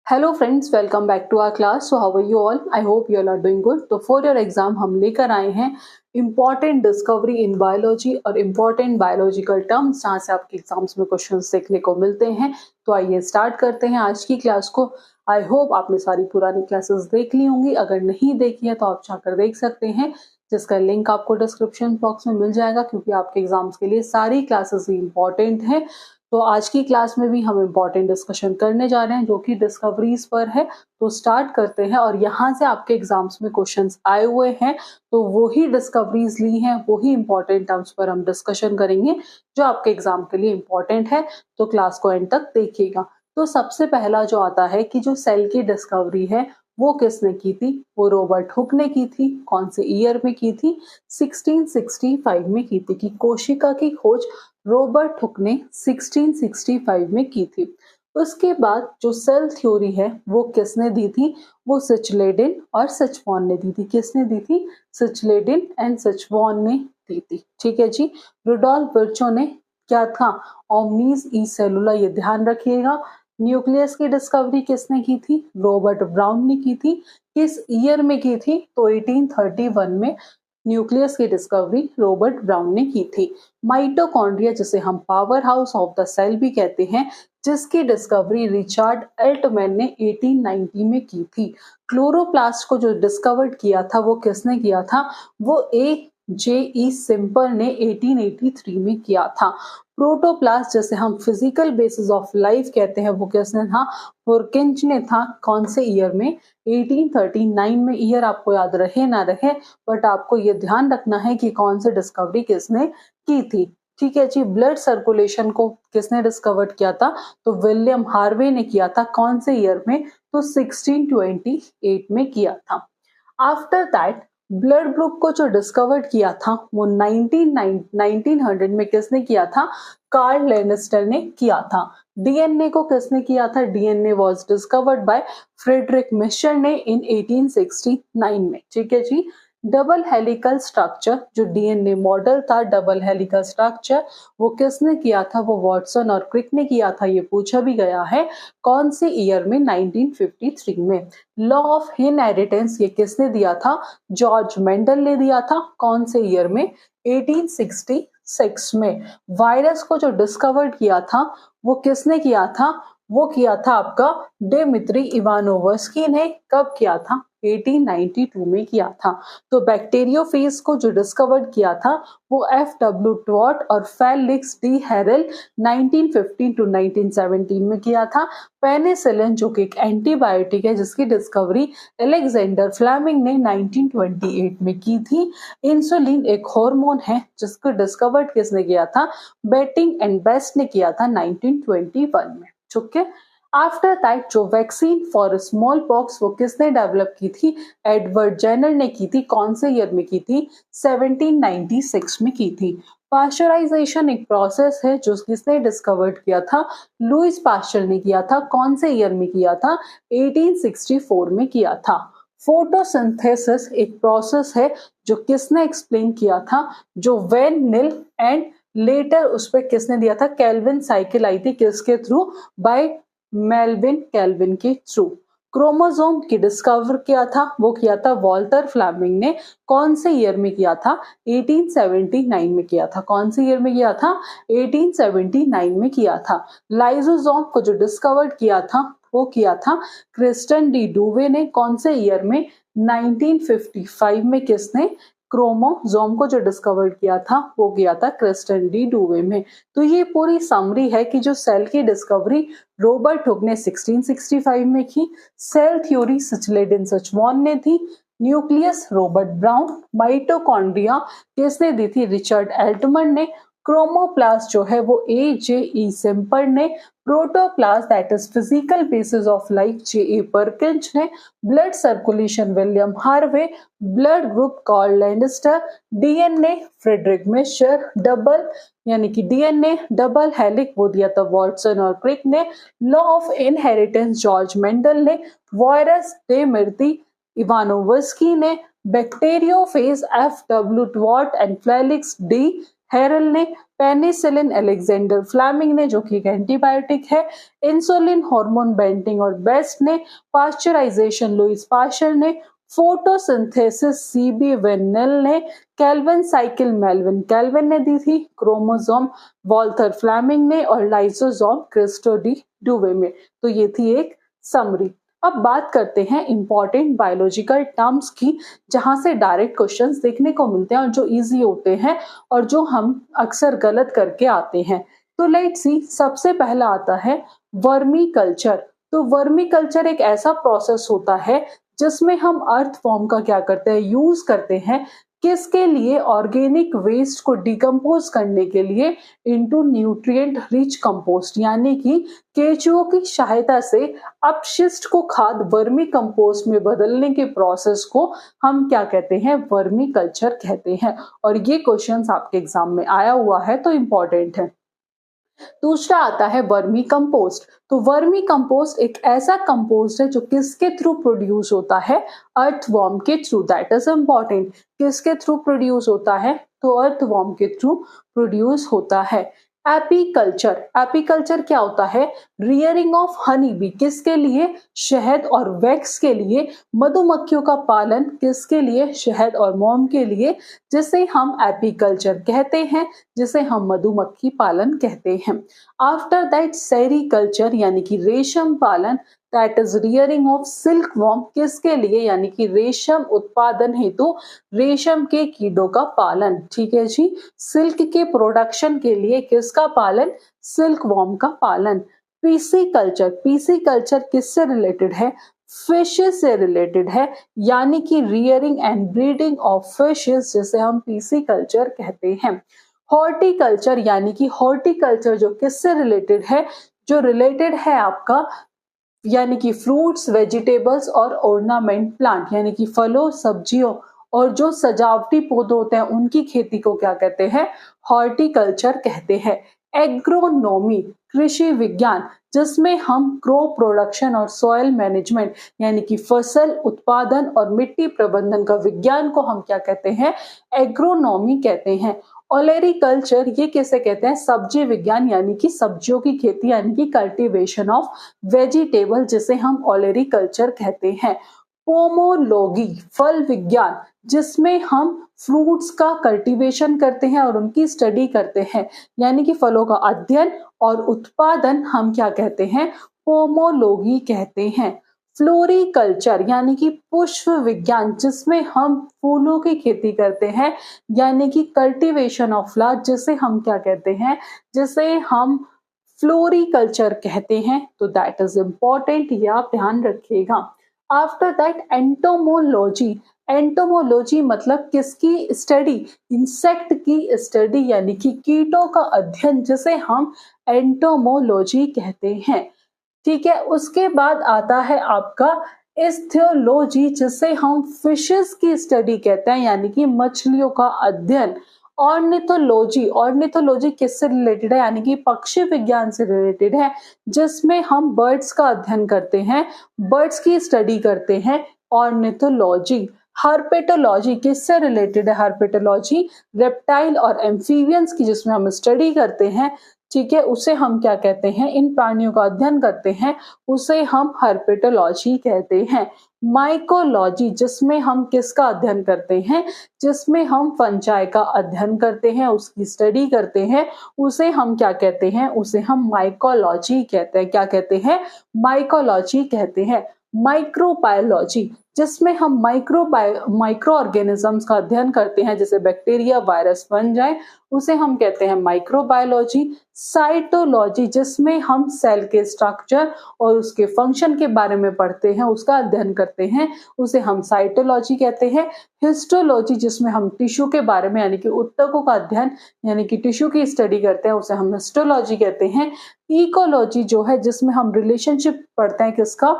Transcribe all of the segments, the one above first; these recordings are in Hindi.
Hello friends, welcome back to our class. So how are you all? I hope you all are doing good. तो फॉर योर एग्जाम हम लेकर आए हैं इंपॉर्टेंट डिस्कवरी इन बायोलॉजी और इंपॉर्टेंट बायोलॉजिकल टर्म्स जहाँ से आपके एग्जाम्स में क्वेश्चंस देखने को मिलते हैं। तो आइए स्टार्ट करते हैं आज की क्लास को। आई होप आपने सारी पुरानी क्लासेस देख ली होंगी। अगर नहीं देखी है तो आप जाकर देख सकते हैं, जिसका लिंक आपको डिस्क्रिप्शन बॉक्स में मिल जाएगा, क्योंकि आपके एग्जाम्स के लिए सारी क्लासेस ही इंपॉर्टेंट हैं। तो आज की क्लास में भी हम इम्पॉर्टेंट डिस्कशन करने जा रहे हैं जो कि डिस्कवरीज पर है। तो स्टार्ट करते हैं। और यहाँ से आपके एग्जाम्स में क्वेश्चंस आए हुए हैं, तो वही डिस्कवरीज ली हैं, वही इंपॉर्टेंट टर्म्स पर हम डिस्कशन करेंगे जो आपके एग्जाम के लिए इंपॉर्टेंट है। तो क्लास को एंड तक देखिएगा। तो सबसे पहला जो आता है कि जो सेल की डिस्कवरी है वो किसने की थी? वो रॉबर्ट हुक ने की थी। कौन से ईयर में की थी? 1665 में की थी। कि कोशिका की खोज रॉबर्ट हुक ने 1665 में की थी। उसके बाद जो सेल थ्योरी है वो किसने दी थी? वो सिचलेडिन और सचवॉन ने दी थी। किसने दी थी? सिचलेडिन एंड सचवॉन ने दी थी। ठीक है जी। रुडोल्फ विर्चो ने क्या था? ओमनीज ई सेलुला, ये ध्यान रखिएगा। न्यूक्लियस की डिस्कवरी किसने की थी? रॉबर्ट ब्राउन ने की थी। किस ईयर में की थी? तो 1831 में न्यूक्लियस की डिस्कवरी रॉबर्ट ब्राउन ने की थी। माइटोकॉन्ड्रिया, जिसे हम power house of the cell भी कहते हैं, जिसकी डिस्कवरी रिचार्ड एल्टमैन ने 1890 में की थी। क्लोरोप्लास्ट को जो डिस्कवर्ड किया था वो किसने किया था? वो A.J.E. सिंपल ने 1883 में किया था। प्रोटोप्लास्ट, जैसे हम फिजिकल बेसिस ऑफ लाइफ कहते हैं, वो किसने था? पुरकिंच ने था। कौन से ईयर में? 1839 में। ईयर आपको याद रहे ना रहे, बट आपको ये ध्यान रखना है कि कौन सी डिस्कवरी किसने की थी। ठीक है जी। ब्लड सर्कुलेशन को किसने डिस्कवर्ड किया था? तो विलियम हार्वे ने किया था। कौन से ईयर में? तो 1628 में किया था। आफ्टर दैट ब्लड ग्रुप को जो डिस्कवर्ड किया था वो 1900 में किसने किया था? कार्ल लेनिस्टर ने किया था। डीएनए को किसने किया था? DNA was discovered by Friedrich Miescher ने इन 1869 में। ठीक है जी। डबल हेलिकल स्ट्रक्चर, जो डीएनए मॉडल था डबल हेलिकल स्ट्रक्चर, वो किसने किया था? वो वॉटसन और क्रिक ने किया था। ये पूछा भी गया है। कौन से ईयर में? 1953 में। लॉ ऑफ इनहेरिटेंस, ये किसने दिया था? जॉर्ज मेंडल ने दिया था। कौन से ईयर में? 1866 में। वायरस को जो डिस्कवर्ड किया था वो किसने किया था? वो किया था आपका डिमित्री इवानोवस्की ने। कब किया था? 1892 में किया था। तो बैक्टीरियोफेज को जो डिस्कवर्ड किया था वो F.W. ट्वॉट और फेलिक्स डी हेरल 1915 टू 1917 में किया था। पेनिसिलिन, जो कि एक एंटीबायोटिक है, जिसकी डिस्कवरी अलेक्जेंडर फ्लेमिंग ने 1928 में की थी। इंसुलिन एक हार्मोन है जिसको डिस्कवर्ड किसने किया था? बेटिंग एंड बेस्ट ने किया था 1921 में। ठीक है। आफ्टर दैट जो वैक्सीन फॉर स्मॉल पॉक्स वो किसने डेवलप की थी? एडवर्ड जेनर ने की थी। कौन से ईयर में की थी? 1796 में की थी। पास्चराइजेशन एक प्रोसेस है जो किसने डिस्कवर्ड किया था? लुइस पास्चर ने किया था। कौन से ईयर में किया था? 1864 में किया था। फोटोसिंथेसिस एक प्रोसेस है जो किसने एक्सप्लेन किया था? जो वैन निल एंड लेटर उस पर किसने दिया था? केल्विन साइकिल आई थी। किसके थ्रू? बाय मेल्विन केल्विन के थ्रू। क्रोमोसोम की डिस्कवर किया था, वो किया था वॉल्टर फ्लेमिंग ने। कौन से ईयर में किया था? 1879 में किया था। कौन से ईयर में किया था? 1879 में किया था। लाइसोसोम को जो डिस्कवर्ड किया था वो किया था क्रिस्टन डी डुवे ने। कौन से ईयर में? 1955 में। किसने? क्रोमोसोम को जो डिस्कवर्ड किया था वो किया था क्रिस्टन डी डुवे में। तो ये पूरी समरी है कि जो सेल की डिस्कवरी रॉबर्ट हुक ने 1665 में की। सेल थ्योरी सिचलेडिन सचवॉन ने थी। Nucleus Robert brown. माइटोकॉन्ड्रिया किसने दी थी? रिचर्ड एल्टमन ने। क्रोमोप्लास्ट जो है वो A.J.E. सिंपल ने। Protoplast that is physical basis of life J.A. Purkinje ने। Blood circulation William Harvey. Blood group Karl Landsteiner. DNA Friedrich Miescher. Double यानी कि डीएनए डबल हेलिक वो दिया था वॉटसन और क्रिक ने। Law of inheritance George Mendel ने। वायरस डिमित्री इवानोवस्की ने। Bacteriophage F.W. ट्वॉट एंड फेलिक्स डी हेरल ने, पेनिसिलिन अलेक्जेंडर फ्लेमिंग ने जो कि एक एंटीबायोटिक है, इंसुलिन हार्मोन बेंटिंग और बेस्ट ने, पाश्चराइजेशन लुइस पाश्चर ने, फोटोसिंथेसिस सीबी वेनेल ने, केल्विन साइकिल मेल्विन केल्विन ने दी थी, क्रोमोसोम वॉल्थर फ्लेमिंग ने और लाइसोसोम क्रिस्टो डी डुवे में। तो ये थी एक समरी। अब बात करते हैं इंपॉर्टेंट बायोलॉजिकल टर्म्स की, जहां से डायरेक्ट क्वेश्चंस देखने को मिलते हैं और जो इजी होते हैं और जो हम अक्सर गलत करके आते हैं। तो लेट्स सी, सबसे पहला आता है वर्मी कल्चर। तो वर्मी कल्चर एक ऐसा प्रोसेस होता है जिसमें हम अर्थ फॉर्म का क्या करते हैं, यूज करते हैं, किसके लिए, ऑर्गेनिक वेस्ट को डिकम्पोज करने के लिए इनटू न्यूट्रिएंट रिच कंपोस्ट, यानी कि केचुओं की सहायता से अपशिष्ट को खाद वर्मी कंपोस्ट में बदलने के प्रोसेस को हम क्या कहते हैं, वर्मी कल्चर कहते हैं। और ये क्वेश्चंस आपके एग्जाम में आया हुआ है तो इंपॉर्टेंट है। दूसरा आता है वर्मी कंपोस्ट। तो वर्मी कंपोस्ट एक ऐसा कंपोस्ट है जो किसके थ्रू प्रोड्यूस होता है, अर्थवॉर्म के थ्रू। दैट इज इंपॉर्टेंट, किसके थ्रू प्रोड्यूस होता है, तो अर्थवॉर्म के थ्रू प्रोड्यूस होता है। एपीकल्चर, एपीकल्चर क्या होता है, रियरिंग ऑफ हनी बी, किसके लिए, शहद और वैक्स के लिए, मधुमक्खियों का पालन किसके लिए, शहद और मोम के लिए, जिसे हम एपीकल्चर कहते हैं, जिसे हम मधुमक्खी पालन कहते हैं। आफ्टर दैट सेरीकल्चर यानी कि रेशम पालन, that is rearing of silk worm, किसके लिए, यानी कि रेशम उत्पादन हेतु रेशम के कीड़ों का पालन। ठीक है जी, सिल्क के प्रोडक्शन के लिए किसका पालन, सिल्क वॉर्म का पालन। पीसी कल्चर, पीसी कल्चर किससे रिलेटेड है, फिशेस से रिलेटेड है, यानी कि rearing and breeding of fishes, जिसे हम पीसी कल्चर कहते हैं। हॉर्टिकल्चर, यानी कि हॉर्टिकल्चर जो किससे रिलेटेड है, जो रिलेटेड है आपका, यानी कि फ्रूट्स, वेजिटेबल्स और ऑर्नामेंट प्लांट, यानी कि फलों, सब्जियों और जो सजावटी पौधे होते हैं उनकी खेती को क्या कहते हैं, हॉर्टिकल्चर कहते हैं। एग्रोनॉमी, कृषि विज्ञान, जिसमें हम क्रॉप प्रोडक्शन और सॉइल मैनेजमेंट, यानी कि फसल उत्पादन और मिट्टी प्रबंधन का विज्ञान को हम क्या कहते हैं, एग्रोनॉमी कहते हैं। ओलेरिकल्चर ये किसे कहते हैं, सब्जी विज्ञान, यानी कि सब्जियों की खेती, यानी कि कल्टीवेशन ऑफ वेजिटेबल, जिसे हम ओलेरिकल्चर कहते हैं। पोमोलॉजी, फल विज्ञान, जिसमें हम फ्रूट्स का कल्टीवेशन करते हैं और उनकी स्टडी करते हैं, यानी कि फलों का अध्ययन और उत्पादन हम क्या कहते हैं, पोमोलॉजी कहते हैं। फ्लोरिकल्चर यानी कि पुष्प विज्ञान, जिसमें हम फूलों की खेती करते हैं, यानी कि कल्टीवेशन ऑफ फ्लावर, जिसे हम क्या कहते हैं, जिसे हम फ्लोरिकल्चर कहते हैं। तो दैट इज इंपॉर्टेंट, ये आप ध्यान रखिएगा। आफ्टर दैट एंटोमोलॉजी, एंटोमोलॉजी मतलब किसकी स्टडी, इंसेक्ट की स्टडी, यानी कि कीटों का अध्ययन, जिसे हम एंटोमोलॉजी कहते हैं। ठीक है, उसके बाद आता है आपका एस्थ्योलॉजी, जिसे हम फिशेस की स्टडी कहते हैं, यानी कि मछलियों का अध्ययन। ऑर्निथोलॉजी, ऑर्निथोलॉजी किससे रिलेटेड है, यानी कि पक्षी विज्ञान से रिलेटेड है, जिसमें हम बर्ड्स का अध्ययन करते हैं, बर्ड्स की स्टडी करते हैं, ऑर्निथोलॉजी। हर्पेटोलॉजी किससे रिलेटेड है, हर्पेटोलॉजी रेप्टाइल और एम्फीबियंस की, जिसमें हम स्टडी करते हैं। ठीक है, उसे हम क्या कहते हैं, इन प्राणियों का अध्ययन करते हैं, उसे हम हर्पेटोलॉजी कहते हैं। माइकोलॉजी, जिसमें हम किसका अध्ययन करते हैं, जिसमें हम फंजाई का अध्ययन करते हैं, उसकी स्टडी करते हैं, उसे हम क्या कहते हैं, उसे हम माइकोलॉजी कहते हैं। क्या कहते हैं, माइकोलॉजी कहते हैं। माइक्रोबायोलॉजी, जिसमें हम माइक्रो ऑर्गेनिजम्स का अध्ययन करते हैं, जैसे बैक्टीरिया, वायरस, फंजाई, उसे हम कहते हैं माइक्रोबायोलॉजी। साइटोलॉजी, जिसमें हम सेल के स्ट्रक्चर और उसके फंक्शन के बारे में पढ़ते हैं, उसका अध्ययन करते हैं, उसे हम साइटोलॉजी कहते हैं। हिस्टोलॉजी, जिसमें हम टिश्यू के बारे में, यानी कि ऊतकों का अध्ययन, यानी कि टिश्यू की स्टडी करते हैं, उसे हम हिस्टोलॉजी कहते हैं। इकोलॉजी जो है, जिसमें हम रिलेशनशिप पढ़ते हैं, किसका,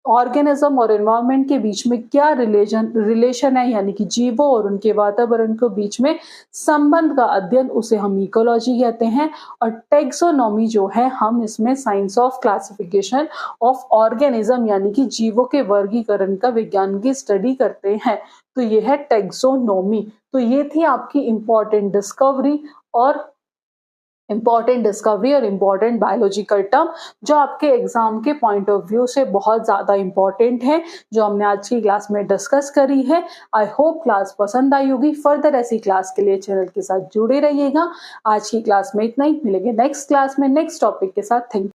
ऑर्गेनिज्म और एनवायरनमेंट के बीच में क्या रिलेशन है, यानी कि जीवों और उनके वातावरण के बीच में संबंध का अध्ययन, उसे हम इकोलॉजी कहते हैं। और टैक्सोनॉमी जो है, हम इसमें science of classification of organism, यानी कि जीवों के वर्गीकरण का विज्ञान की स्टडी करते हैं। तो ये है टैक्सोनॉमी। तो ये थी आपकी इंपॉर्टेंट डिस्कवरी और इम्पॉर्टेंट डिस्कवरी और इम्पॉर्टेंट बायोलॉजिकल टर्म जो आपके एग्जाम के पॉइंट ऑफ व्यू से बहुत ज़्यादा इम्पॉर्टेंट है, जो हमने आज की क्लास में डिस्कस करी है। आई होप क्लास पसंद आई होगी। फर्दर ऐसी क्लास के लिए चैनल के साथ जुड़े रहिएगा। आज की क्लास में इतना ही, मिलेंगे नेक्स्ट क्लास में नेक्स्ट टॉपिक के साथ। Thank you.